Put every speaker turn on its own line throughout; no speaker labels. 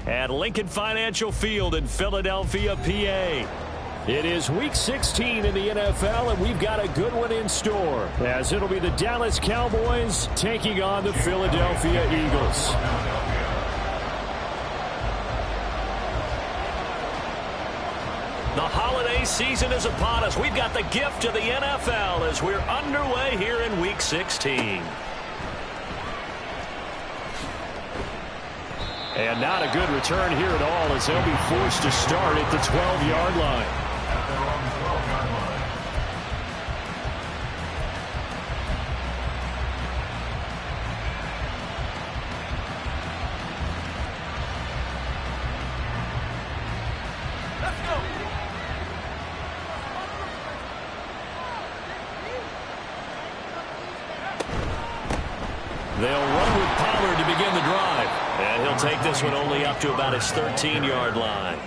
at Lincoln Financial Field in Philadelphia, PA. It is Week 16 in the NFL, and we've got a good one in store, as it'll be the Dallas Cowboys taking on the Philadelphia Eagles. The holiday season is upon us. We've got the gift of the NFL as we're underway here in Week 16. And not a good return here at all, as they'll be forced to start at the 12-yard line. They'll run with Pollard to begin the drive. And he'll take this one only up to about his 13-yard line.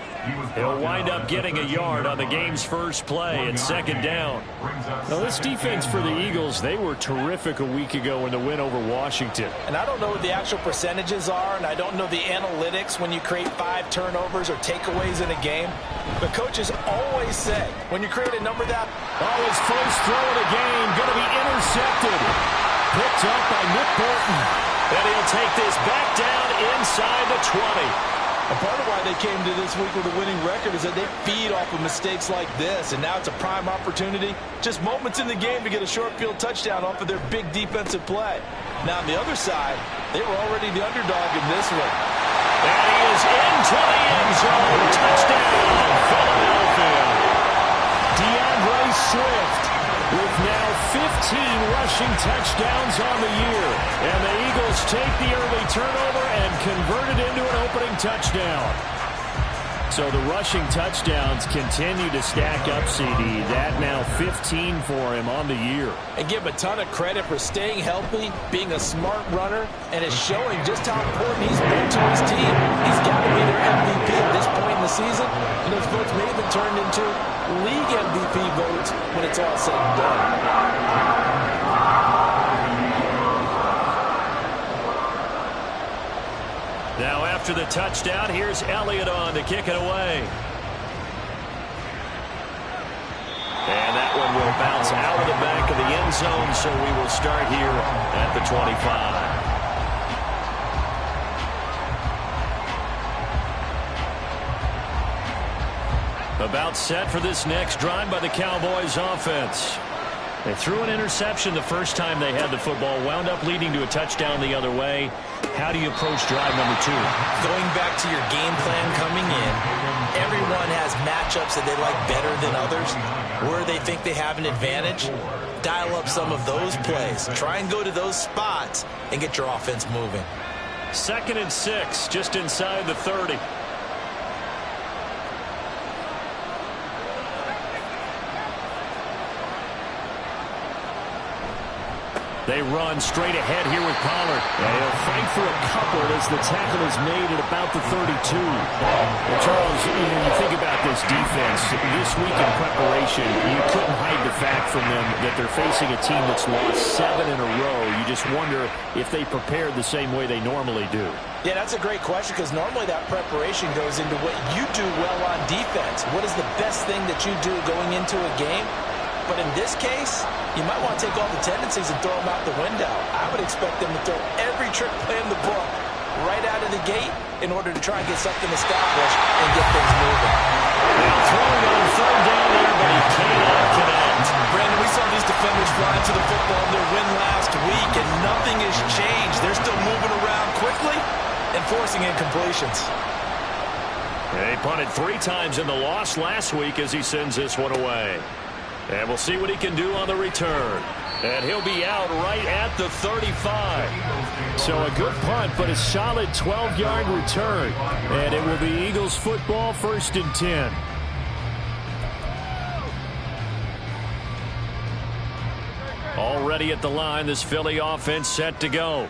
He'll wind up getting a yard on the game's first play at second down. Now, this defense for the Eagles, they were terrific a week ago in the win over Washington.
And I don't know what the actual percentages are, and I don't know the analytics when you create 5 turnovers or takeaways in a game. But coaches always say, when you create a number that...
Oh, his first throw of the game going to be intercepted. Picked up by Nick Bolton. And he'll take this back down inside the 20.
A part of why they came to this week with a winning record is that they feed off of mistakes like this, and now it's a prime opportunity, just moments in the game to get a short field touchdown off of their big defensive play. Now on the other side, they were already the underdog in this one.
And he is into the end zone. Touchdown, Philadelphia. DeAndre Swift with now 15 rushing touchdowns on the year. And the Eagles take the early turnover and convert it into an opening touchdown. So the rushing touchdowns continue to stack up, CD. That now 15 for him on the year.
And give him a ton of credit for staying healthy, being a smart runner, and is showing just how important he's been to his team. He's got to be their MVP at this point in the season. And those votes may have been turned into league MVP votes when it's all said and done.
Now after the touchdown, here's Elliott on to kick it away. And that one will bounce out of the back of the end zone, so we will start here at the 25. About set for this next drive by the Cowboys offense. They threw an interception the first time they had the football, wound up leading to a touchdown the other way. How do you approach drive number 2?
Going back to your game plan coming in, everyone has matchups that they like better than others. Where they think they have an advantage, dial up some of those plays. Try and go to those spots and get your offense moving.
2nd and 6, just inside the 30. They run straight ahead here with Pollard. And he'll fight for a couple as the tackle is made at about the 32. Well, Charles, you think about this defense. This week in preparation, you couldn't hide the fact from them that they're facing a team that's lost 7 in a row. You just wonder if they prepared the same way they normally do.
Yeah, that's a great question, because normally that preparation goes into what you do well on defense. What is the best thing that you do going into a game? But in this case, you might want to take all the tendencies and throw them out the window. I would expect them to throw every trick play in the book right out of the gate in order to try and get something established and get things moving.
Now throwing on 3rd down there, but he cannot connect.
Brandon, we saw these defenders fly to the football in their win last week, and nothing has changed. They're still moving around quickly and forcing incompletions.
They punted 3 times in the loss last week as he sends this one away. And we'll see what he can do on the return. And he'll be out right at the 35. So a good punt, but a solid 12-yard return. And it will be Eagles football, 1st and 10. Already at the line, this Philly offense set to go.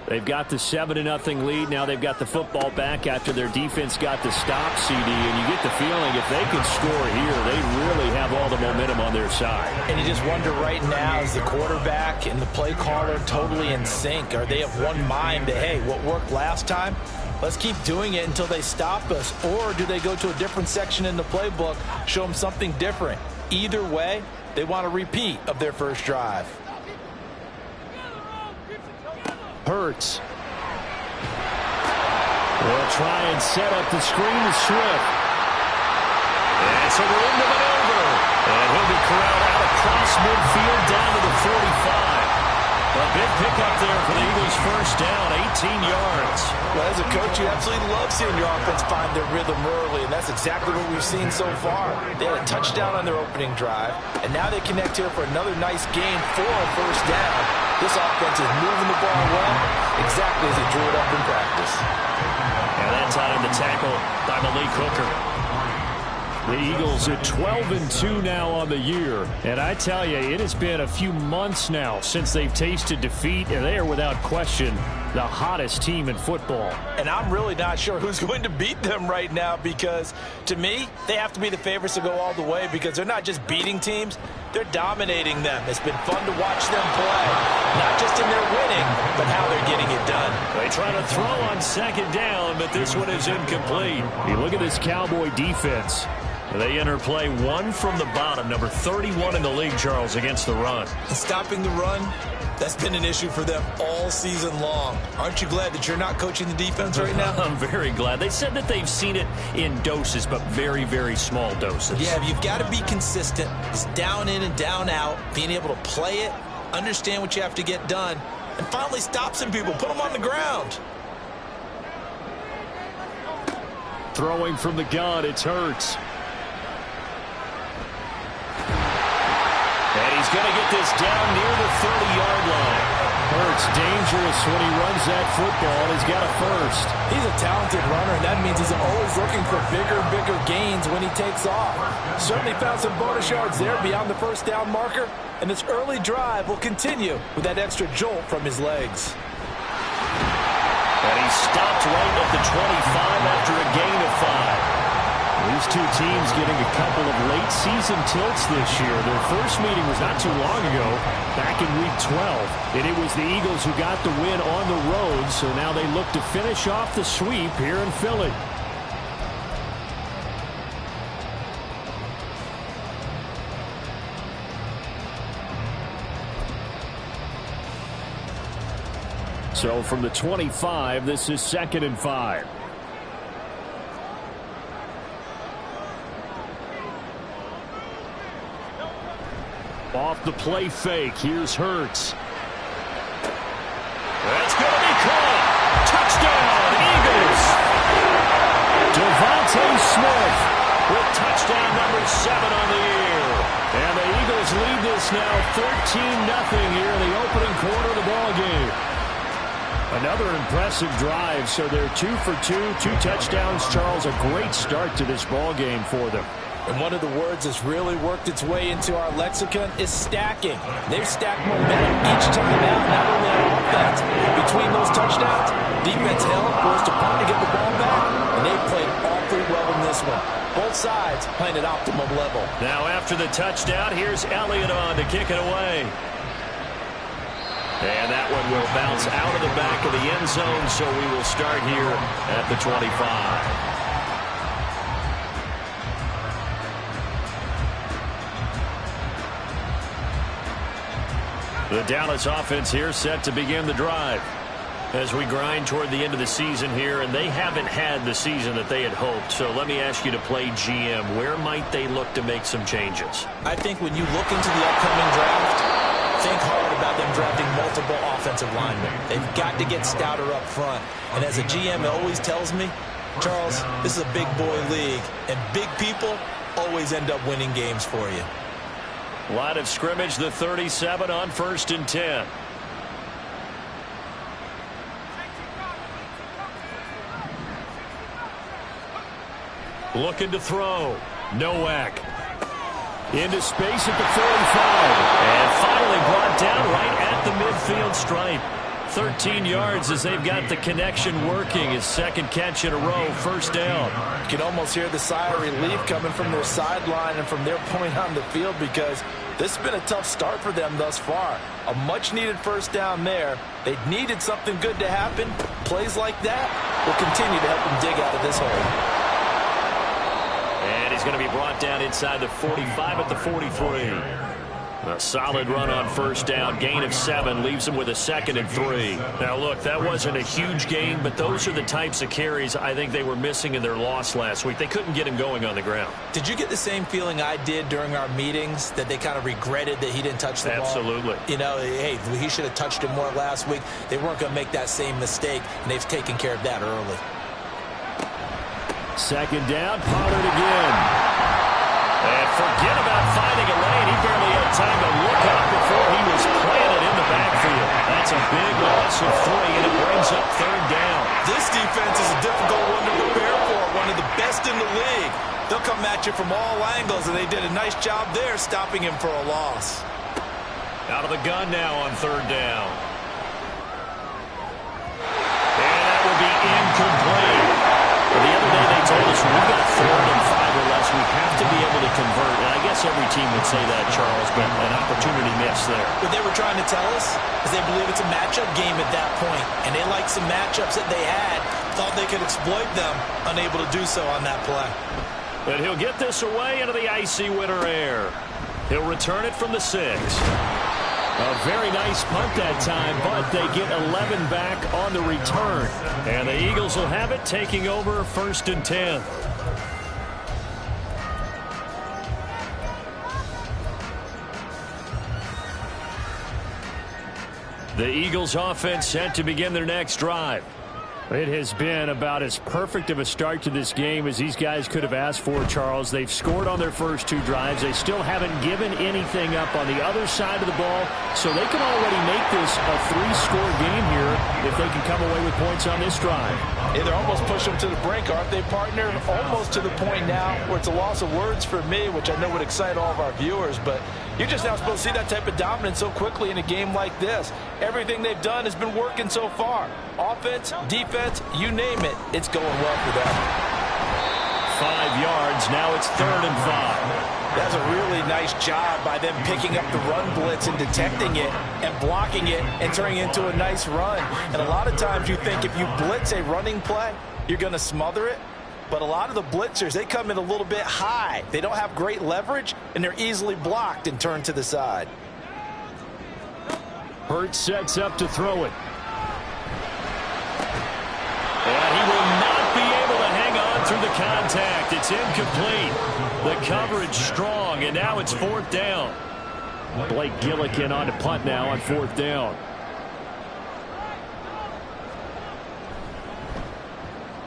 They've got the 7-0 lead. Now they've got the football back after their defense got the stop, CD. And you get the feeling if they can score here, they really have all the momentum on their side.
And you just wonder right now, is the quarterback and the play caller totally in sync? Are they of one mind that, hey, what worked last time Let's keep doing it until they stop us. Or do they go to a different section in the playbook, show them something different? Either way, they want a repeat of their first drive.
Hurts. They'll try and set up the screen to Swift. It's a room to maneuver. And he'll be corralled out across midfield down to the 45. A big pickup there for the Eagles' first down, 18 yards.
Well, as a coach, you absolutely love seeing your offense find their rhythm early, and that's exactly what we've seen so far. They had a touchdown on their opening drive, and now they connect here for another nice gain for a first down. This offense is moving the ball well, exactly as he drew it up in practice.
And that time the tackle by Malik Hooker. The Eagles at 12-2 now on the year. And I tell you, it has been a few months now since they've tasted defeat, and they are without question the hottest team in football.
And I'm really not sure who's going to beat them right now, because to me, they have to be the favorites to go all the way, because they're not just beating teams, they're dominating them. It's been fun to watch them play, not just in their winning, but how they're getting it done.
They try to throw on second down, but this one is incomplete. You look at this Cowboy defense. They enter play one from the bottom, number 31 in the league, Charles, against the run.
And stopping the run, that's been an issue for them all season long. Aren't you glad that you're not coaching the defense right now?
I'm very glad. They said that they've seen it in doses, but very, very small doses.
Yeah, you've got to be consistent. It's down in and down out, being able to play it, understand what you have to get done, and finally stop some people, put them on the ground.
Throwing from the gun, it's Hurts. And he's going to get this down near the 30-yard line. Hurts dangerous when he runs that football. He's got a first.
He's a talented runner, and that means he's always looking for bigger and bigger gains when he takes off. Certainly found some bonus yards there beyond the first down marker, and this early drive will continue with that extra jolt from his legs.
And he stopped right at the 25 after a gain of 5. These two teams getting a couple of late season tilts this year. Their first meeting was not too long ago, back in week 12. And it was the Eagles who got the win on the road, so now they look to finish off the sweep here in Philly. So from the 25, this is 2nd and 5. Off the play fake, here's Hurts. That's going to be caught. Touchdown, Eagles. Devontae Smith with touchdown number 7 on the year. And the Eagles lead this now 13-0 here in the opening quarter of the ball game. Another impressive drive, so they're 2 for 2, 2 touchdowns. Charles, a great start to this ball game for them.
And one of the words that's really worked its way into our lexicon is stacking. They've stacked momentum each time out, not only on offense. Between those touchdowns, defense held, forced a punt to get the ball back, and they played awfully well in this one. Both sides playing at optimum level.
Now after the touchdown, here's Elliott on to kick it away. And that one will bounce out of the back of the end zone, so we will start here at the 25. The Dallas offense here set to begin the drive as we grind toward the end of the season here, and they haven't had the season that they had hoped. So let me ask you to play GM. Where might they look to make some changes?
I think when you look into the upcoming draft, think hard about them drafting multiple offensive linemen. They've got to get stouter up front. And as a GM always tells me, Charles, this is a big boy league, and big people always end up winning games for you.
Line of scrimmage, the 37 on 1st and 10. Looking to throw. Nowak. Into space at the 45. And finally brought down right at the midfield stripe. 13 yards as they've got the connection working. His second catch in a row, first down.
You can almost hear the sigh of relief coming from their sideline and from their point on the field, because this has been a tough start for them thus far. A much-needed first down there. They needed something good to happen. Plays like that will continue to help them dig out of this hole.
And he's going to be brought down inside the 45 at the 43. A solid run on first down. Gain of 7 leaves him with a 2nd and 3. Now, look, that wasn't a huge gain, but those are the types of carries I think they were missing in their loss last week. They couldn't get him going on the ground.
Did you get the same feeling I did during our meetings, that they kind of regretted that he didn't touch the ball?
Absolutely.
You know, hey, he should have touched it more last week. They weren't going to make that same mistake, and they've taken care of that early.
2nd down, Pollard again. And forget about finding a lane. He barely had time to look up before he was planted in the backfield. That's a big loss of 3, and it brings up 3rd down.
This defense is a difficult one to prepare for, one of the best in the league. They'll come at you from all angles, and they did a nice job there stopping him for a loss.
Out of the gun now on 3rd down. And that will be incomplete. But the other day they told us when we've got 3rd and 5 or less, we have to be able to convert. And I guess every team would say that, Charles, but an opportunity missed there.
What they were trying to tell us is they believe it's a matchup game at that point, and they liked some matchups that they had, thought they could exploit them, unable to do so on that play.
But he'll get this away into the icy winter air. He'll return it from the 6. A very nice punt that time, but they get 11 back on the return. And the Eagles will have it, taking over 1st and 10. The Eagles offense set to begin their next drive. It has been about as perfect of a start to this game as these guys could have asked for, Charles. They've scored on their first 2 drives. They still haven't given anything up on the other side of the ball, so they can already make this a 3-score game here if they can come away with points on this drive.
Hey, they're almost pushing them to the brink, aren't they, partner? Almost to the point now where it's a loss of words for me, which I know would excite all of our viewers, but you're just now supposed to see that type of dominance so quickly in a game like this. Everything they've done has been working so far. Offense, defense, you name it, it's going well for them.
5 yards, now it's 3rd and 5.
That's a really nice job by them picking up the run blitz and detecting it and blocking it and turning it into a nice run. And a lot of times you think if you blitz a running play, you're going to smother it. But a lot of the blitzers, they come in a little bit high. They don't have great leverage, and they're easily blocked and turned to the side.
Hurts sets up to throw it. And he will not be able to hang on through the contact. It's incomplete. The coverage strong, and now it's 4th down. Blake Gillikin on to punt now on 4th down.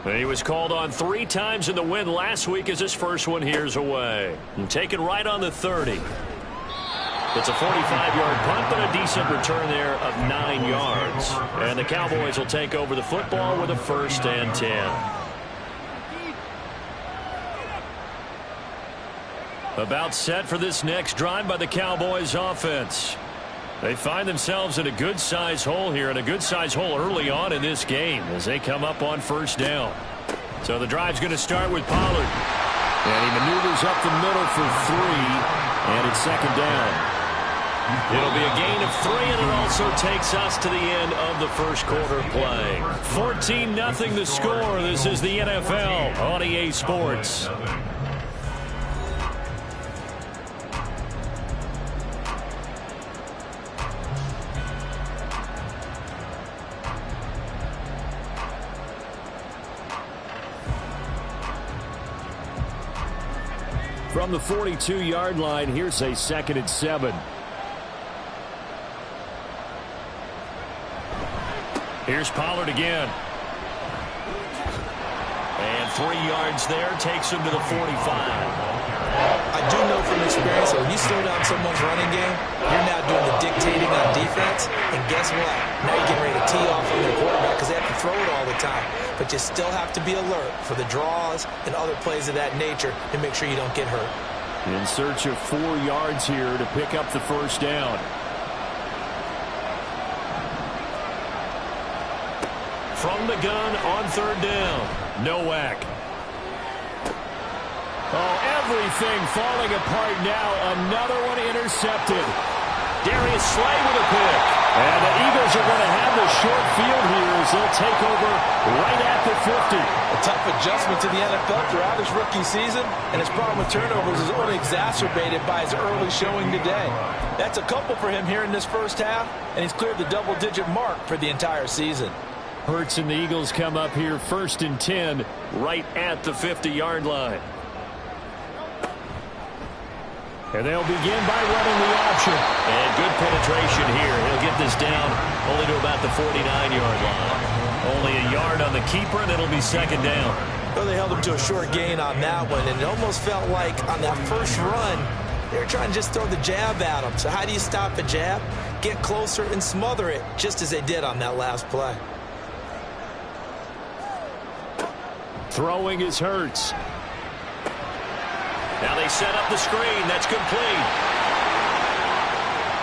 He was called on 3 times in the win last week as his first one here's away. And taken right on the 30. It's a 45-yard punt, but a decent return there of 9 yards. And the Cowboys will take over the football with a 1st and 10. About set for this next drive by the Cowboys offense. They find themselves in a good-size hole here, and a good-size hole early on in this game as they come up on 1st down. So the drive's going to start with Pollard. And he maneuvers up the middle for 3, and it's 2nd down. It'll be a gain of 3, and it also takes us to the end of the first quarter play. 14-0 the score. This is the NFL on EA Sports. From the 42-yard line, here's a 2nd and 7. Here's Pollard again. And 3 yards there takes him to the 45.
I do know from experience that when you slow down someone's running game, you're now doing the dictating on defense. And guess what? Now you're getting ready to tee off on their quarterback because they have to throw it all the time. But you still have to be alert for the draws and other plays of that nature to make sure you don't get hurt.
In search of 4 yards here to pick up the 1st down. from the gun on third down. Nowak. Oh, everything falling apart now. Another one intercepted. Darius Slay with a pick. And the Eagles are going to have the short field here as they'll take over right at the 50.
A tough adjustment to the NFL throughout his rookie season, and his problem with turnovers is only exacerbated by his early showing today. That's a couple for him here in this first half, and he's cleared the double-digit mark for the entire season.
Hurts and the Eagles come up here 1st and 10 right at the 50-yard line. And they'll begin by running the option. And good penetration here. He'll get this down only to about the 49-yard line. Only a yard on the keeper, and it'll be second down.
Well, they held him to a short gain on that one, and it almost felt like on that first run, they were trying to just throw the jab at him. So how do you stop a jab? Get closer and smother it, just as they did on that last play.
Throwing is Hurts. Now they set up the screen. That's complete.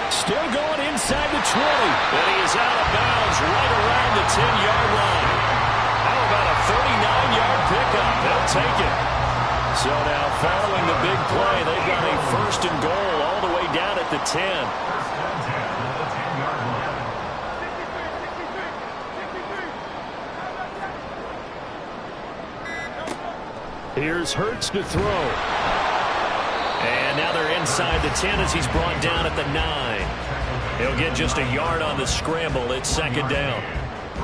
Still going inside the 20. And he is out of bounds right around the 10-yard line. How about a 39-yard pickup? They'll take it. So now following the big play, they've got a 1st and goal all the way down at the 10. Here's Hurts to throw. And now they're inside the 10 as he's brought down at the 9. He'll get just a yard on the scramble. It's second down.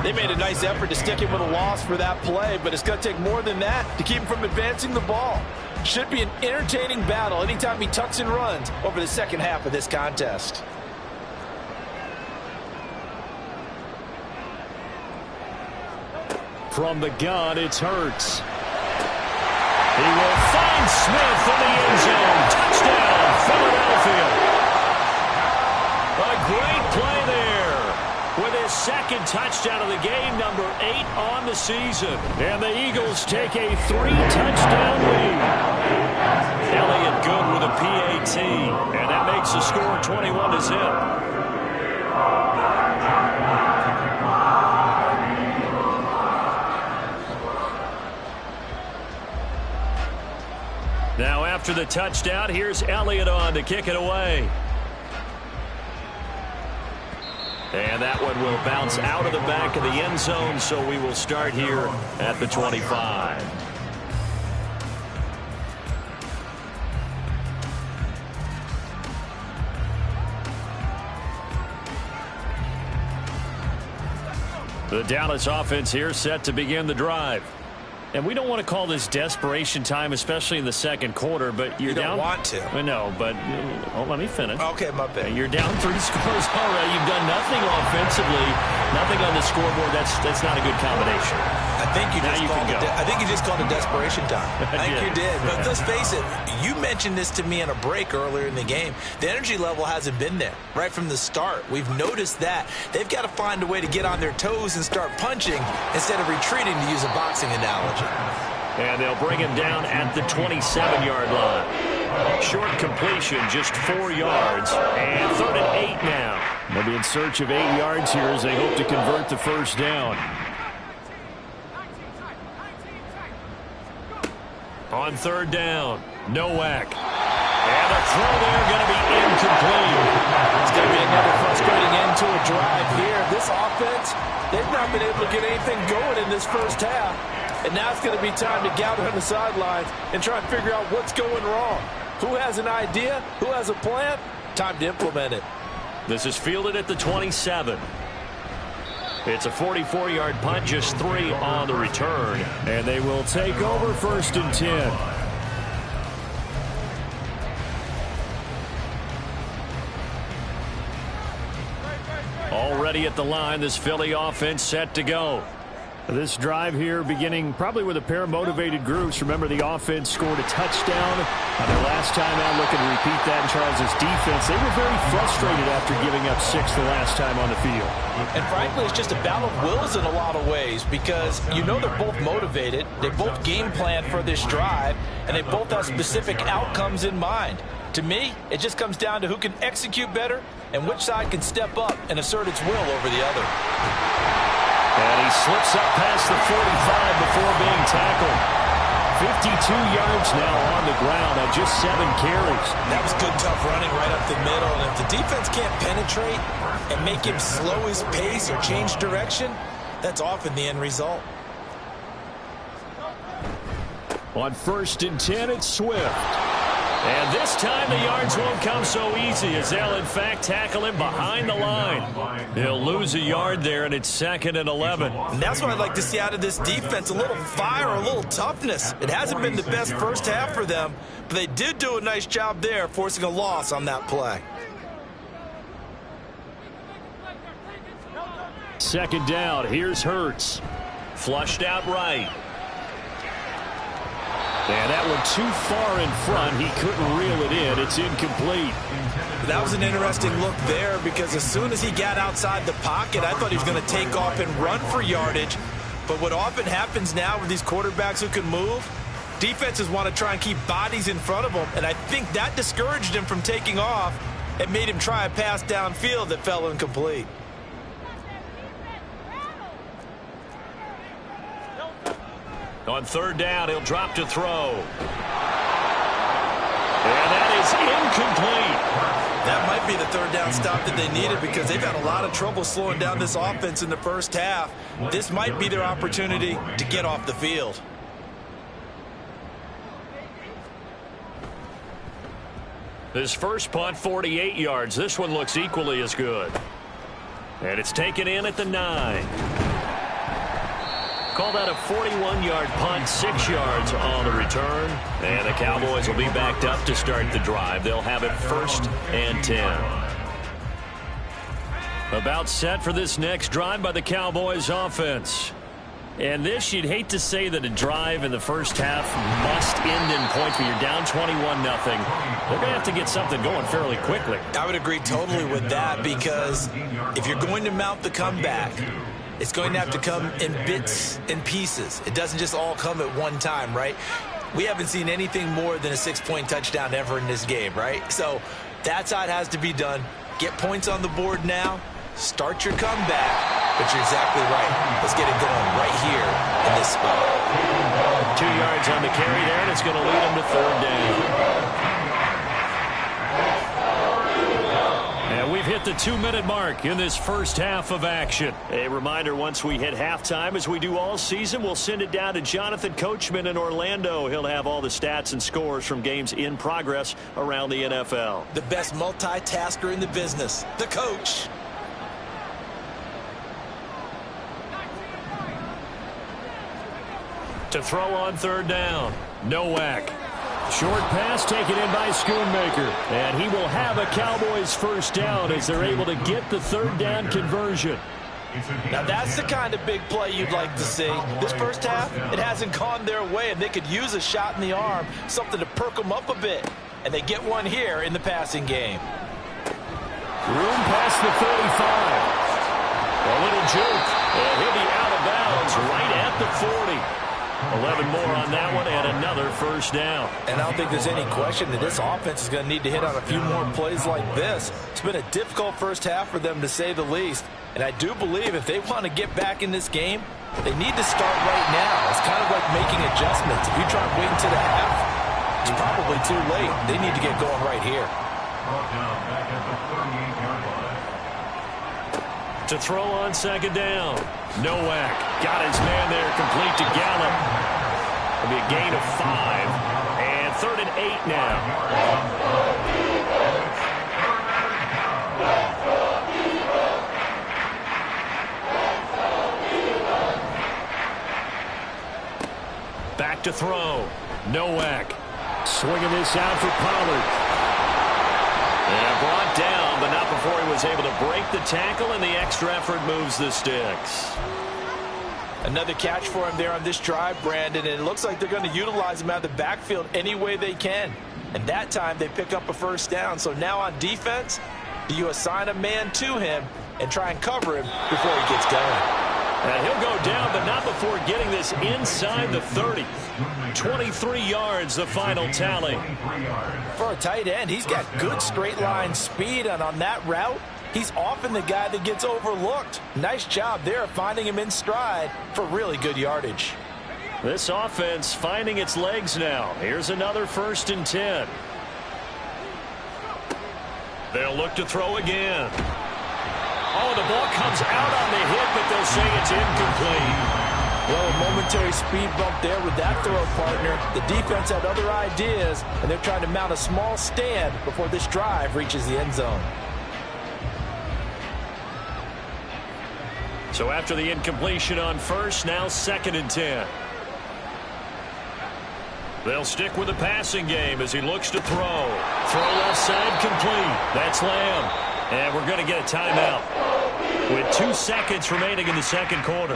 They made a nice effort to stick him with a loss for that play, but it's going to take more than that to keep him from advancing the ball. Should be an entertaining battle anytime he tucks and runs over the second half of this contest.
From the gun, it's Hurts. He will find Smith in the end zone. Touchdown, Philadelphia. A great play there with his second touchdown of the game, number 8 on the season. And the Eagles take a 3-touchdown lead. Elliott good with a PAT, and that makes the score 21-0. Now after the touchdown, here's Elliott on to kick it away. And that one will bounce out of the back of the end zone, so we will start here at the 25. The Dallas offense here set to begin the drive. And we don't want to call this desperation time, especially in the second quarter, but you're down.
You don't want to.
I know, but let me finish.
Okay, my bad.
You're down 3 scores already. You've done nothing offensively, nothing on the scoreboard. That's not a good combination.
I think you just called it desperation time. I think you did. But let's face it, you mentioned this to me in a break earlier in the game. The energy level hasn't been there right from the start. We've noticed that. They've got to find a way to get on their toes and start punching instead of retreating, to use a boxing analogy.
And they'll bring him down at the 27-yard line. Short completion, just 4 yards. And 3rd and 8 now. They'll be in search of 8 yards here as they hope to convert the first down. On 3rd down, Nowak. And a throw there going to be incomplete.
It's going to be another frustrating end to a drive here. This offense, they've not been able to get anything going in this first half. And now it's going to be time to gather on the sidelines and try and figure out what's going wrong. Who has an idea? Who has a plan? Time to implement it.
This is fielded at the 27. It's a 44-yard punt, just 3 on the return. And they will take over 1st and 10. Already at the line, this Philly offense set to go. This drive here beginning probably with a pair of motivated groups. Remember, the offense scored a touchdown on their last time out. Looking to repeat that in Charles' defense. They were very frustrated after giving up 6 the last time on the field.
And frankly, it's just a battle of wills in a lot of ways, because you know they're both motivated. They both game plan for this drive, and they both have specific outcomes in mind. To me, it just comes down to who can execute better and which side can step up and assert its will over the other.
And he slips up past the 45 before being tackled. 52 yards now on the ground on just 7 carries.
That was good, tough running right up the middle. And if the defense can't penetrate and make him slow his pace or change direction, that's often the end result.
On 1st and 10, it's Swift. And this time the yards won't come so easy as they'll, in fact, tackle him behind the line. He'll lose a yard there, and it's 2nd and 11.
And that's what I'd like to see out of this defense, a little fire, a little toughness. It hasn't been the best first half for them, but they did do a nice job there, forcing a loss on that play.
2nd down, here's Hurts. Flushed out right. And that one too far in front. He couldn't reel it in. It's incomplete.
That was an interesting look there because as soon as he got outside the pocket, I thought he was going to take off and run for yardage. But what often happens now with these quarterbacks who can move, defenses want to try and keep bodies in front of them. And I think that discouraged him from taking off and made him try a pass downfield that fell incomplete.
On 3rd down, he'll drop to throw. And that is incomplete.
That might be the 3rd down stop that they needed because they've had a lot of trouble slowing down this offense in the first half. This might be their opportunity to get off the field.
This first punt, 48 yards. This one looks equally as good. And it's taken in at the 9. Call that a 41-yard punt, 6 yards on the return. And the Cowboys will be backed up to start the drive. They'll have it 1st and 10. About set for this next drive by the Cowboys offense. And this, you'd hate to say that a drive in the first half must end in points, but you're down 21-0. They're going to have to get something going fairly quickly.
I would agree totally with that because if you're going to mount the comeback, it's going to have to come in bits and pieces. It doesn't just all come at one time, right? We haven't seen anything more than a 6-point touchdown ever in this game, right? So that's how it has to be done. Get points on the board now. Start your comeback. But you're exactly right. Let's get it going right here in this spot.
2 yards on the carry there, and it's going to lead them to 3rd down. And we've hit the 2-minute mark in this first half of action. A reminder, once we hit halftime, as we do all season, we'll send it down to Jonathan Coachman in Orlando. He'll have all the stats and scores from games in progress around the NFL.
The best multitasker in the business, the coach.
To throw on 3rd down. Nowak. Short pass taken in by Schoonmaker. And he will have a Cowboys 1st down as they're able to get the 3rd down conversion.
Now that's the kind of big play you'd like to see. This first half, it hasn't gone their way, and they could use a shot in the arm, something to perk them up a bit. And they get one here in the passing game.
Room past the 35. A little juke. And he'll be out of bounds right at the 40. 11 more on that one and another 1st down.
And I don't think there's any question that this offense is going to need to hit on a few more plays like this. It's been a difficult first half for them, to say the least. And I do believe if they want to get back in this game, they need to start right now. It's kind of like making adjustments. If you try and wait until the half, it's probably too late. They need to get going right here.
To throw on 2nd down. Nowak got his man there, complete to Gallup. It'll be a gain of 5. And 3rd and 8 now. Back to throw. Nowak swinging this out for Pollard. And brought down, but not before he was able to break the tackle, and the extra effort moves the sticks.
Another catch for him there on this drive, Brandon, and it looks like they're going to utilize him out of the backfield any way they can. And that time they pick up a 1st down. So now on defense, do you assign a man to him and try and cover him before he gets going?
And he'll go down, but not before getting this inside the 30. 23 yards, the final tally.
For a tight end, he's got good straight line speed, and on that route, He's often the guy that gets overlooked. Nice job there finding him in stride for really good yardage.
This offense finding its legs now. Here's another 1st and 10. They'll look to throw again. Oh, the ball comes out on the hit, but they'll say it's incomplete.
Well, a momentary speed bump there with that throw, partner. The defense had other ideas, and they're trying to mount a small stand before this drive reaches the end zone.
So after the incompletion on 1st, now 2nd and 10. They'll stick with the passing game as he looks to throw. Throw left side complete. That's Lamb. And we're going to get a timeout with 2 seconds remaining in the 2nd quarter.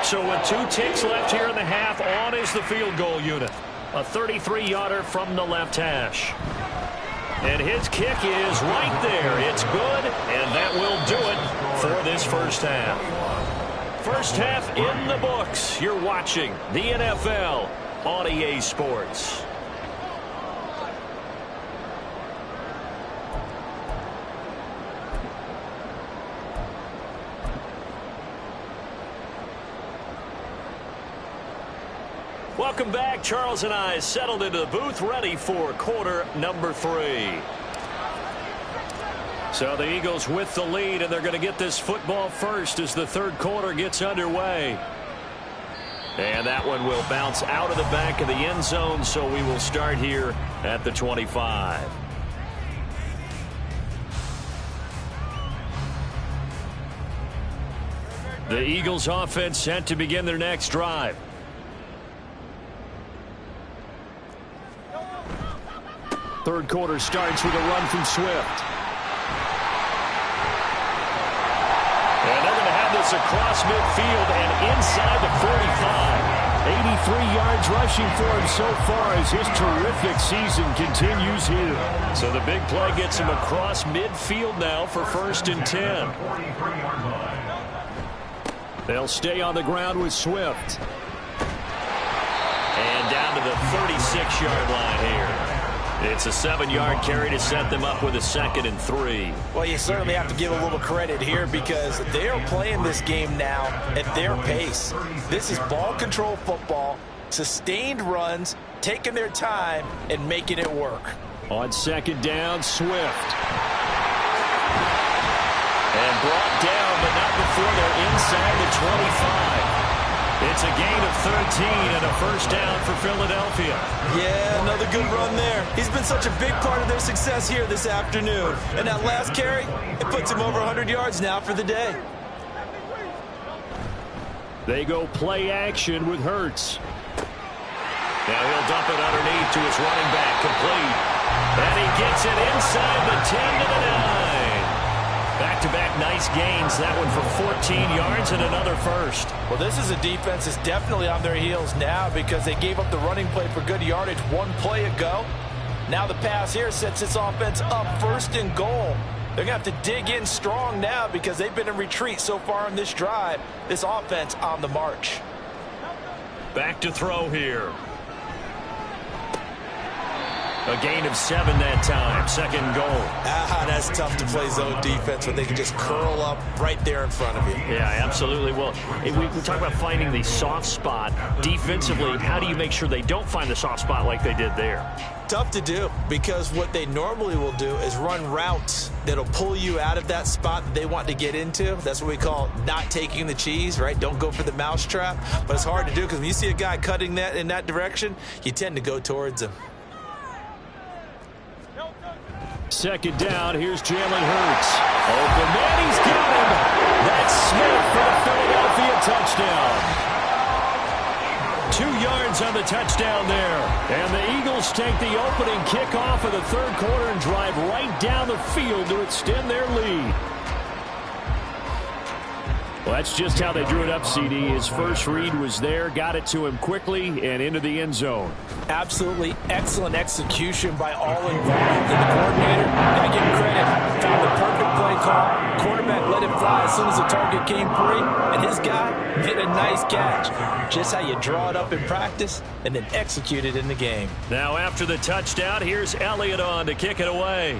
So with 2 ticks left here in the half, on is the field goal unit. A 33-yarder from the left hash. And his kick is right there. It's good, and that will do it for this 1st half. 1st half in the books. You're watching the NFL on EA Sports. Welcome back. Charles and I settled into the booth, ready for quarter number 3. So the Eagles with the lead, and they're going to get this football first as the 3rd quarter gets underway. And that one will bounce out of the back of the end zone, so we will start here at the 25. The Eagles offense set to begin their next drive. Third quarter starts with a run from Swift. And they're going to have this across midfield and inside the 45. 83 yards rushing for him so far as his terrific season continues here. So the big play gets him across midfield now for 1st and 10. They'll stay on the ground with Swift. And down to the 36-yard line here. It's a 7-yard carry to set them up with a 2nd and 3.
Well, you certainly have to give a little credit here because they are playing this game now at their pace. This is ball control football, sustained runs, taking their time, and making it work.
On 2nd down, Swift. And brought down, but not before they're inside the 25. It's a gain of 13 and a 1st down for Philadelphia.
Yeah, another good run there. He's been such a big part of their success here this afternoon. And that last carry, it puts him over 100 yards now for the day.
They go play action with Hurts. Now he'll dump it underneath to his running back, complete. And he gets it inside the 10 to the 9. Back-to-back nice gains. That one for 14 yards and another 1st.
Well, this is a defense that's definitely on their heels now because they gave up the running play for good yardage 1 play ago. Now the pass here sets this offense up 1st and goal. They're going to have to dig in strong now because they've been in retreat so far in this drive. This offense on the march.
Back to throw here. A gain of 7 that time. 2nd goal.
That's tough to play zone defense when they can just curl up right there in front of you.
Yeah, absolutely. Well, we talk about finding the soft spot defensively. How do you make sure they don't find the soft spot like they did there?
Tough to do because what they normally will do is run routes that'll pull you out of that spot that they want to get into. That's what we call not taking the cheese, right? Don't go for the mousetrap. But it's hard to do because when you see a guy cutting that in that direction, you tend to go towards him.
2nd down, here's Jalen Hurts. Open man, he's got him. That's Smith for the Philadelphia touchdown. 2 yards on the touchdown there. And the Eagles take the opening kickoff of the 3rd quarter and drive right down the field to extend their lead. Well, that's just how they drew it up, CD. His first read was there, got it to him quickly, and into the end zone.
Absolutely excellent execution by all involved. And the coordinator, got to give him credit, found the perfect play play call. Quarterback let it fly as soon as the target came free, and his guy made a nice catch. Just how you draw it up in practice and then execute it in the game.
Now after the touchdown, here's Elliott on to kick it away.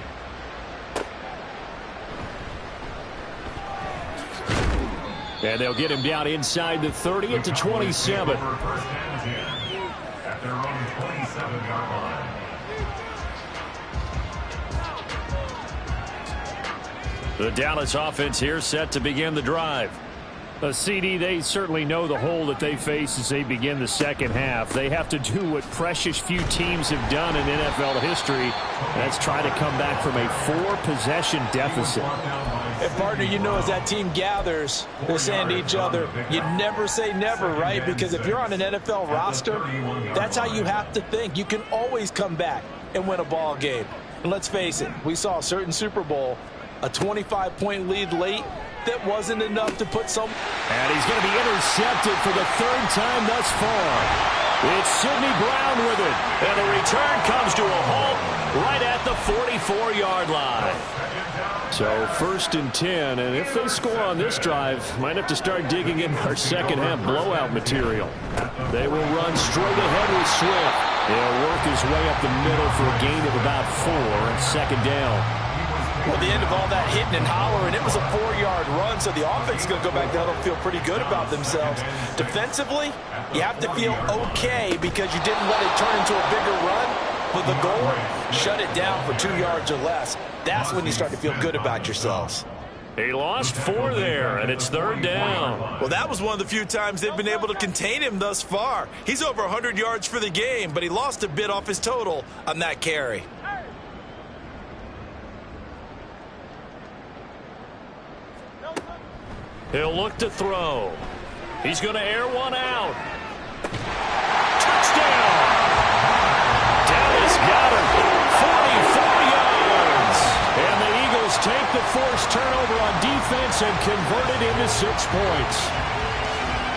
And they'll get him down inside the 30 at the 27. At their own 27-yard line. The Dallas offense here set to begin the drive. CD, they certainly know the hole that they face as they begin the second half. They have to do what precious few teams have done in NFL history. That's try to come back from a 4-possession deficit.
And, partner, you know, as that team gathers, they're saying to each other, you never say never, right? Because if you're on an NFL roster, that's how you have to think. You can always come back and win a ball game. And let's face it, we saw a certain Super Bowl, a 25-point lead late, that wasn't enough to put some.
And he's going to be intercepted for the 3rd time thus far. It's Sidney Brown with it. And the return comes to a halt right at the 44-yard line. So 1st and 10, and if they score on this drive, might have to start digging in our second half blowout material. They will run straight ahead with Swift. He'll work his way up the middle for a gain of about 4 and 2nd down.
Well, the end of all that hitting and hollering, it was a 4-yard run, so the offense is going to go back down and feel pretty good about themselves. Defensively, you have to feel okay because you didn't let it turn into a bigger run. But the goal, shut it down for 2 yards or less. That's when you start to feel good about yourselves.
He lost 4 there, and it's 3rd down.
Well, that was one of the few times they've been able to contain him thus far. He's over 100 yards for the game, but he lost a bit off his total on that carry.
He'll look to throw. He's going to air one out. Touchdown! Dallas got him. 44 yards. And the Eagles take the forced turnover on defense and convert it into 6 points.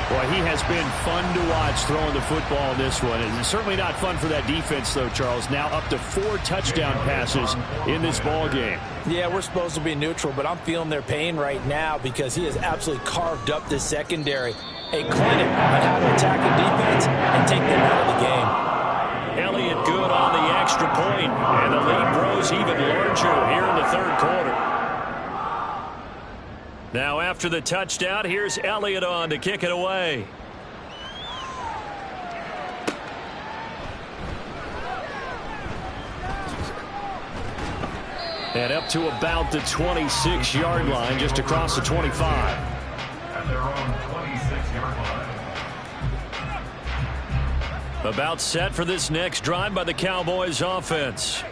Boy, he has been fun to watch throwing the football in this one. It's certainly not fun for that defense, though, Charles. Now up to 4 touchdown passes in this ball game. Yeah, we're supposed to be neutral, but I'm feeling their pain right now because he has absolutely carved up this secondary. A clinic on how to attack the defense and take them out of the game. Elliott good on the extra point, and the lead grows even larger here in the 3rd quarter. Now after the touchdown, here's Elliott on to kick it away. And up to about the 26-yard line, just across the 25. At their own 26-yard line. About set for this next drive by the Cowboys offense.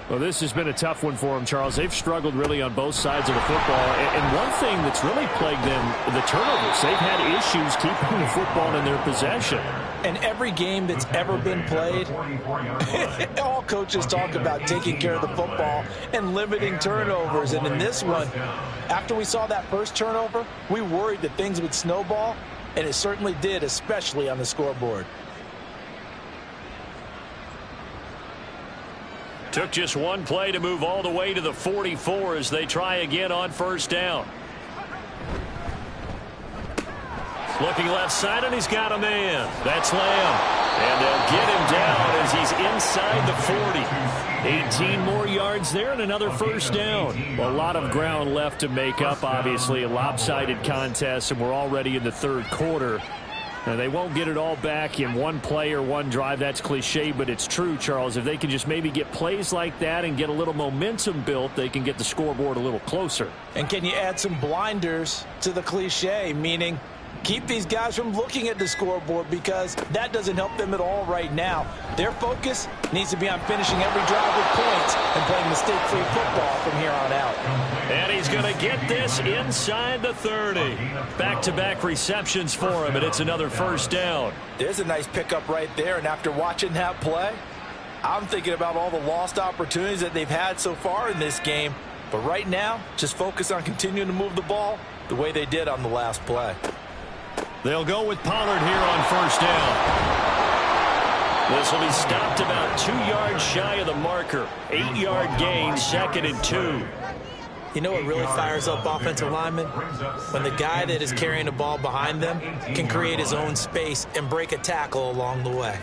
Well, this has been a tough one for them, Charles. They've struggled really on both sides of the football. And one thing that's really plagued them, the turnovers. They've had issues keeping the football in their possession. And every game that's ever been played, all coaches talk about taking care of the football and limiting turnovers. And in this one, after we saw that first turnover, we worried that things would snowball, and it certainly did, especially on the scoreboard. Took just one play to move all the way to the 44 as they try again on 1st down. Looking left side, and he's got a man. That's Lamb. And they'll get him down as he's inside the 40. 18 more yards there and another 1st down. Well, a lot of ground left to make up, obviously. A lopsided contest, and we're already in the 3rd quarter. Now, they won't get it all back in one play or one drive. That's cliche, but it's true, Charles. If they can just maybe get plays like that and get a little momentum built, they can get the scoreboard a little closer. And can you add some blinders to the cliche, meaning keep these guys from looking at the scoreboard, because that doesn't help them at all right now. Their focus needs to be on finishing every drive with points and playing mistake-free football from here on out. And he's going to get this inside the 30. Back-to-back receptions for him, and it's another 1st down. There's a nice pickup right there, and after watching that play, I'm thinking about all the lost opportunities that they've had so far in this game. But right now, just focus on continuing to move the ball the way they did on the last play. They'll go with Pollard here on 1st down. This will be stopped about 2 yards shy of the marker. 8-yard gain, 2nd and 2.
You know what really fires up offensive linemen? When the guy that is carrying the ball behind them can create his own space and break a tackle along the way.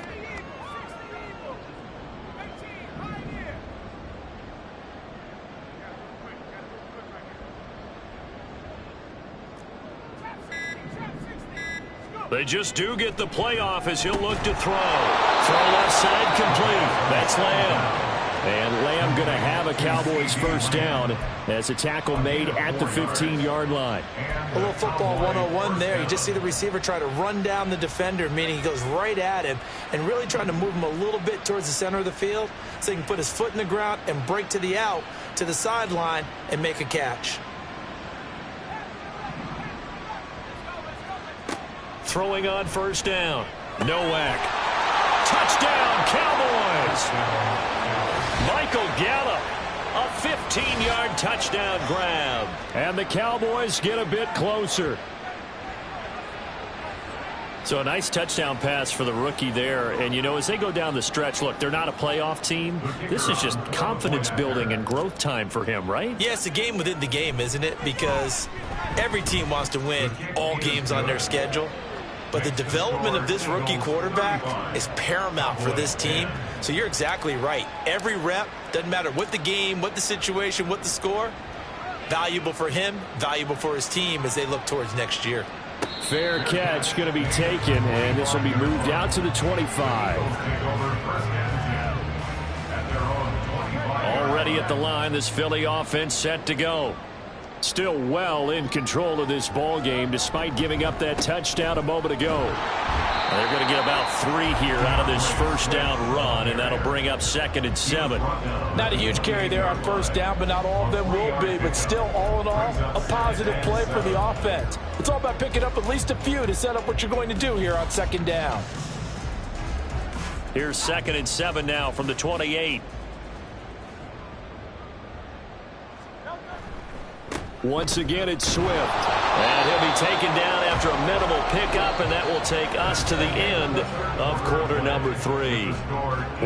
They just do get the playoff as he'll look to throw. Throw left side complete. That's Lamb. And Lamb going to have a Cowboys first down as a tackle made at the 15-yard line.
A little football 101 there. You just see the receiver try to run down the defender, meaning he goes right at him and really trying to move him a little bit towards the center of the field so he can put his foot in the ground and break to the out, to the sideline, and make a catch.
Throwing on first down. Nowak. Touchdown, Cowboys! Michael Gallup, a 15-yard touchdown grab. And the Cowboys get a bit closer. So a nice touchdown pass for the rookie there. And, you know, as they go down the stretch, look, they're not a playoff team. This is just confidence building and growth time for him, right?
Yeah, it's a game within the game, isn't it? Because every team wants to win all games on their schedule. But the development of this rookie quarterback is paramount for this team. So you're exactly right. Every rep, doesn't matter what the game, what the situation, what the score, valuable for him, valuable for his team as they look towards next year.
Fair catch going to be taken, and this will be moved out to the 25. Already at the line, this Philly offense set to go. Still well in control of this ball game despite giving up that touchdown a moment ago. They're going to get about 3 here out of this first down run, and that'll bring up 2nd and 7.
Not a huge carry there on first down, but not all of them will be. But still, all in all, a positive play for the offense. It's all about picking up at least a few to set up what you're going to do here on 2nd down.
Here's 2nd and 7 now from the 28. Once again, it's Swift. And he'll be taken down after a minimal pickup, and that will take us to the end of quarter number 3.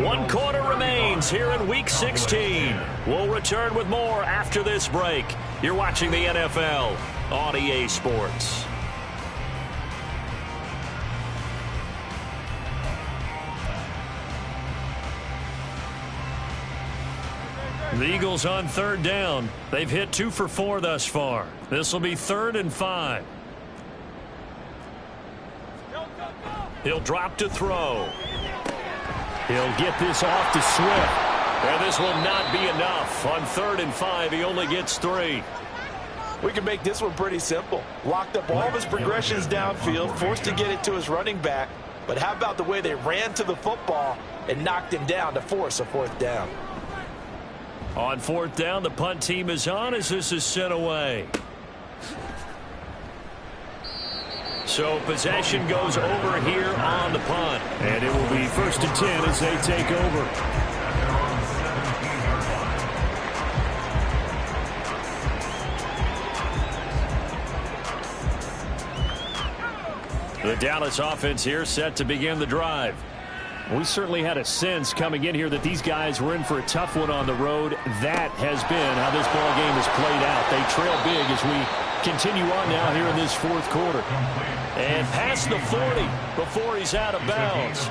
1 quarter remains here in Week 16. We'll return with more after this break. You're watching the NFL on EA Sports. The Eagles on 3rd down. They've hit 2 for 4 thus far. This will be 3rd and 5. He'll drop to throw. He'll get this off to Swift. And this will not be enough. On 3rd and 5, he only gets 3.
We can make this one pretty simple. Locked up all of his progressions downfield, forced to get it to his running back. But how about the way they ran to the football and knocked him down to force a 4th down?
On 4th down, the punt team is on as this is sent away. So possession goes over here on the punt. And it will be 1st and 10 as they take over. The Dallas offense here set to begin the drive. We certainly had a sense coming in here that these guys were in for a tough one on the road. That has been how this ball game has played out. They trail big as we continue on now here in this 4th quarter. And past the 40 before he's out of bounds.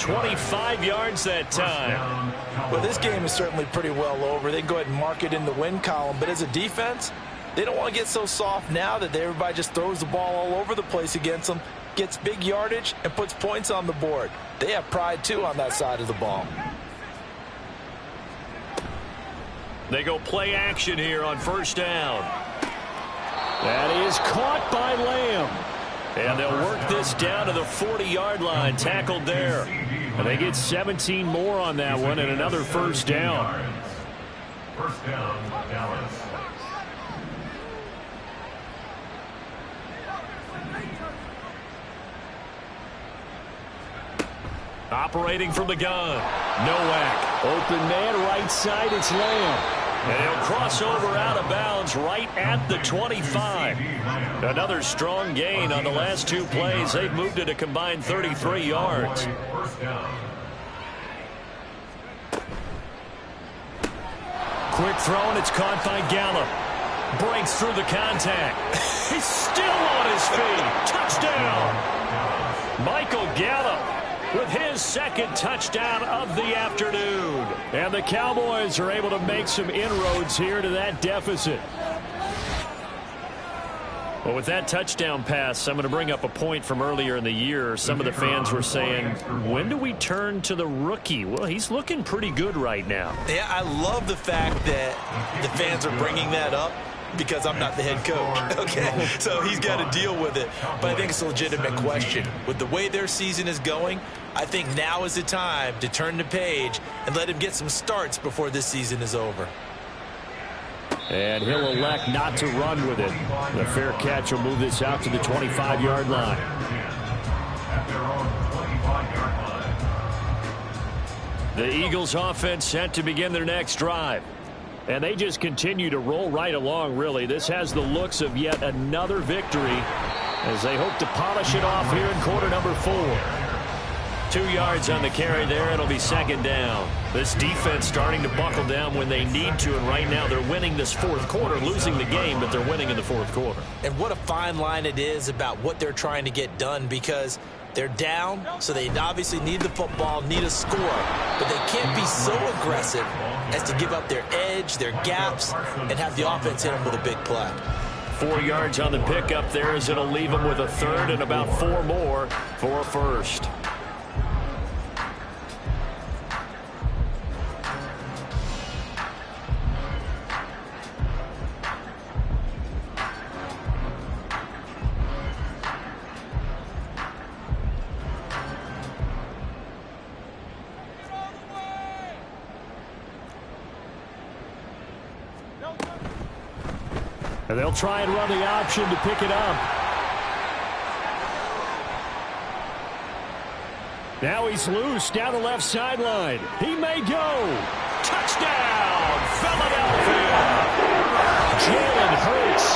25 yards that time.
Well, this game is certainly pretty well over. They can go ahead and mark it in the win column. But as a defense, they don't want to get so soft now that everybody just throws the ball all over the place against them, gets big yardage, and puts points on the board. They have pride, too, on that side of the ball.
They go play action here on 1st down. That is caught by Lamb. And they'll work this down to the 40-yard line, tackled there. And they get 17 more on that one and another 1st down.
1st down, Dallas.
Operating from the gun. Nowak. Open man, right side, it's Lamb. And he'll cross over out of bounds right at the 25. Another strong gain on the last 2 plays. They've moved it a combined 33 yards. Quick throw, and it's caught by Gallup. Breaks through the contact. He's still on his feet. Touchdown. Michael Gallup with his second touchdown of the afternoon. And the Cowboys are able to make some inroads here to that deficit. Well, with that touchdown pass, I'm going to bring up a point from earlier in the year. Some of the fans were saying, when do we turn to the rookie? Well, he's looking pretty good right now.
Yeah, I love the fact that the fans are bringing that up because I'm not the head coach. Okay, so he's got to deal with it. But I think it's a legitimate question. With the way their season is going, I think now is the time to turn the page and let him get some starts before this season is over.
And he'll elect not to run with it. The fair catch will move this out to the 25-yard line. The Eagles offense set to begin their next drive. And they just continue to roll right along, really. This has the looks of yet another victory as they hope to polish it off here in quarter number 4. 2 yards on the carry there. It'll be second down. This defense starting to buckle down when they need to, and right now they're winning this fourth quarter, losing the game, but they're winning in the fourth quarter.
And what a fine line it is about what they're trying to get done, because they're down, so they obviously need the football, need a score, but they can't be so aggressive as to give up their edge, their gaps, and have the offense hit them with a big play.
4 yards on the pickup there as it'll leave them with a third and about 4 more for a first. And they'll try and run the option to pick it up. Now he's loose down the left sideline. He may go. Touchdown, Philadelphia. Jalen Hurts,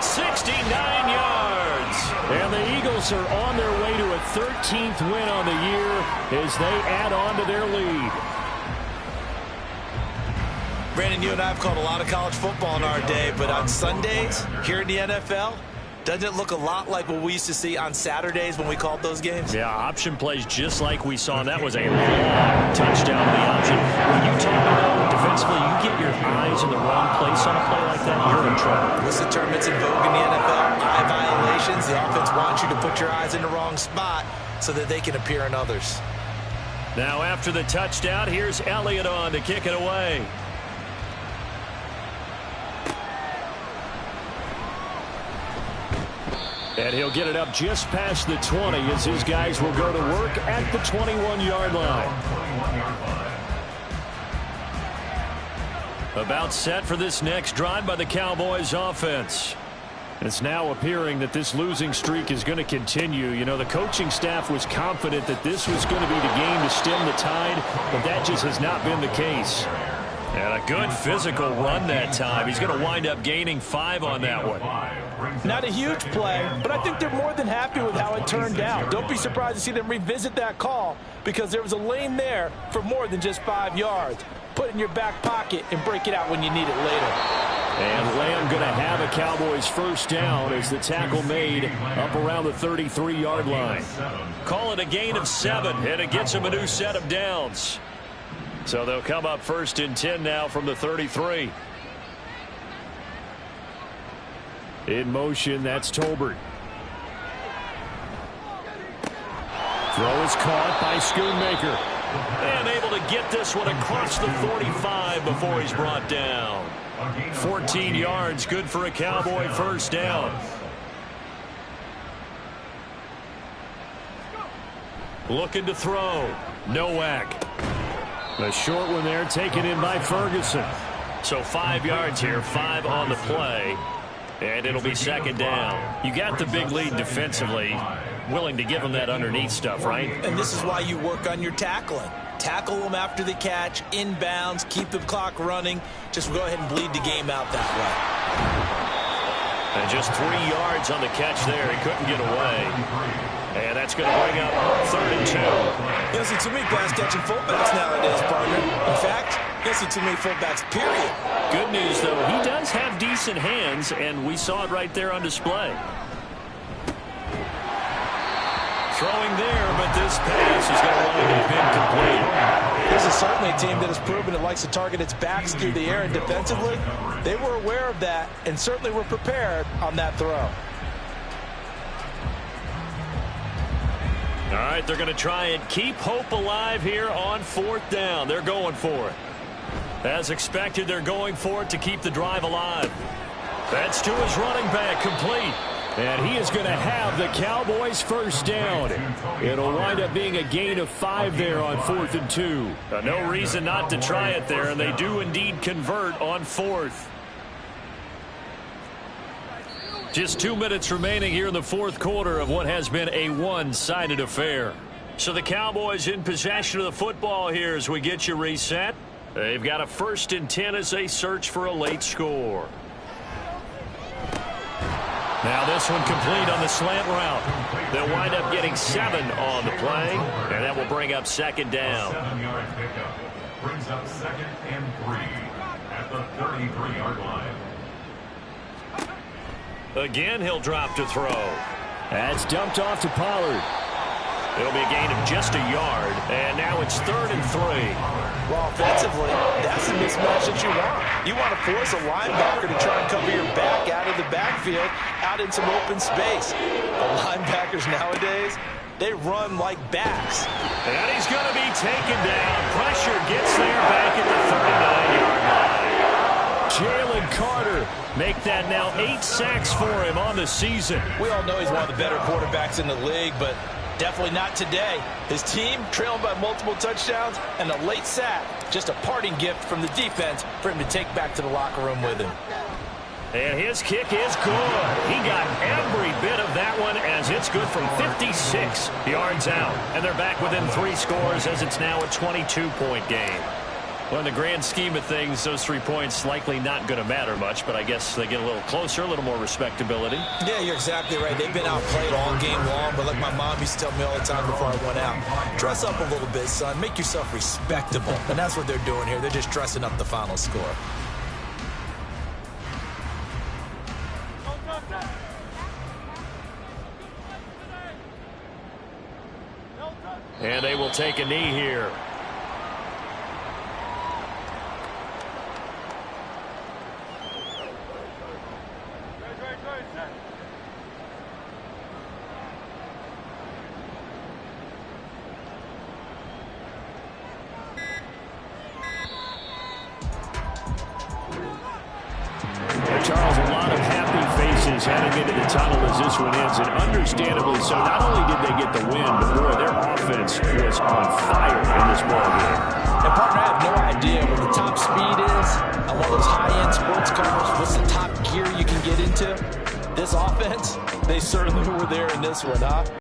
69 yards. And the Eagles are on their way to a 13th win on the year as they add on to their lead.
Brandon, you and I have called a lot of college football in our day, but on Sundays here in the NFL, doesn't it look a lot like what we used to see on Saturdays when we called those games?
Yeah, option plays just like we saw. That was a long touchdown to the option. When you talk about defensively, you get your eyes in the wrong place on a play like that, you're in trouble.
What's the term that's in vogue in the NFL? Eye violations. The offense wants you to put your eyes in the wrong spot so that they can appear in others.
Now after the touchdown, here's Elliott on to kick it away. And he'll get it up just past the 20 as his guys will go to work at the 21-yard line. About set for this next drive by the Cowboys offense. It's now appearing that this losing streak is going to continue. You know, the coaching staff was confident that this was going to be the game to stem the tide, but that just has not been the case. And a good physical run that time. He's going to wind up gaining 5 on that one.
Not a huge play, but I think they're more than happy with how it turned out. Don't be surprised to see them revisit that call because there was a lane there for more than just 5 yards. Put it in your back pocket and break it out when you need it later.
And Lamb going to have a Cowboys first down as the tackle made up around the 33-yard line. Call it a gain of 7, and it gets him a new set of downs. So they'll come up first and 10 now from the 33. In motion, that's Tolbert. Throw is caught by Schoonmaker. And able to get this one across the 45 before he's brought down. 14 yards, good for a Cowboy first down. Looking to throw. Nowak. The short one there taken in by Ferguson. So 5 yards here, 5 on the play. And it'll be second down. You got the big lead defensively. Willing to give them that underneath stuff, right?
And this is why you work on your tackling. Tackle them after the catch, inbounds, keep the clock running. Just go ahead and bleed the game out that way.
And just 3 yards on the catch there. He couldn't get away. And that's going to bring up 3rd and 2.
You see too many pass-catching fullbacks nowadays, partner. In fact, against too many fullbacks, period.
Good news, though, he does have decent hands, and we saw it right there on display. Throwing there, but this pass is going to wind up incomplete.
This is certainly a team that has proven it likes to target its backs through the air, and defensively, they were aware of that and certainly were prepared on that throw.
All right, they're going to try and keep hope alive here on 4th down. They're going for it. As expected, they're going for it to keep the drive alive. That's to his running back, complete. And he is going to have the Cowboys first down. It'll wind up being a gain of 5 there on 4th and 2. No reason not to try it there, and they do indeed convert on 4th. Just 2 minutes remaining here in the 4th quarter of what has been a one-sided affair. So the Cowboys in possession of the football here as we get you reset. They've got a 1st and 10 as they search for a late score. Now this one complete on the slant route. They'll wind up getting 7 on the play, and that will bring up 2nd down.
7-yard pickup brings up 2nd and 3 at the 33-yard line.
Again, he'll drop to throw. That's dumped off to Pollard. It'll be a gain of just a yard, and now it's 3rd and 3.
Well, offensively, that's the mismatch that you want. You want to force a linebacker to try and cover your back out of the backfield, out in some open space. The linebackers nowadays, they run like backs.
And he's going to be taken down. Pressure gets there back at the 39-yard line. Jalen Carter make that now 8 sacks for him on the season.
We all know he's one of the better quarterbacks in the league, but definitely not today. His team trailing by multiple touchdowns and a late sack. Just a parting gift from the defense for him to take back to the locker room with him.
And his kick is good. He got every bit of that one as it's good from 56 yards out. And they're back within 3 scores as it's now a 22-point game. Well, in the grand scheme of things, those 3 points likely not going to matter much, but I guess they get a little closer, a little more respectability.
Yeah, you're exactly right. They've been outplayed all game long, but like my mom used to tell me all the time before I went out, dress up a little bit, son. Make yourself respectable. And that's what they're doing here. They're just dressing up the final score.
And they will take a knee here. Charles, a lot of happy faces heading into the tunnel as this one ends, and understandably so. Not only did they get the win, but boy, their offense was on fire in this ballgame.
And partner, I have no idea what the top speed is on one of those high-end sports cars. What's the top gear you can get into? This offense, they certainly were there in this one, huh?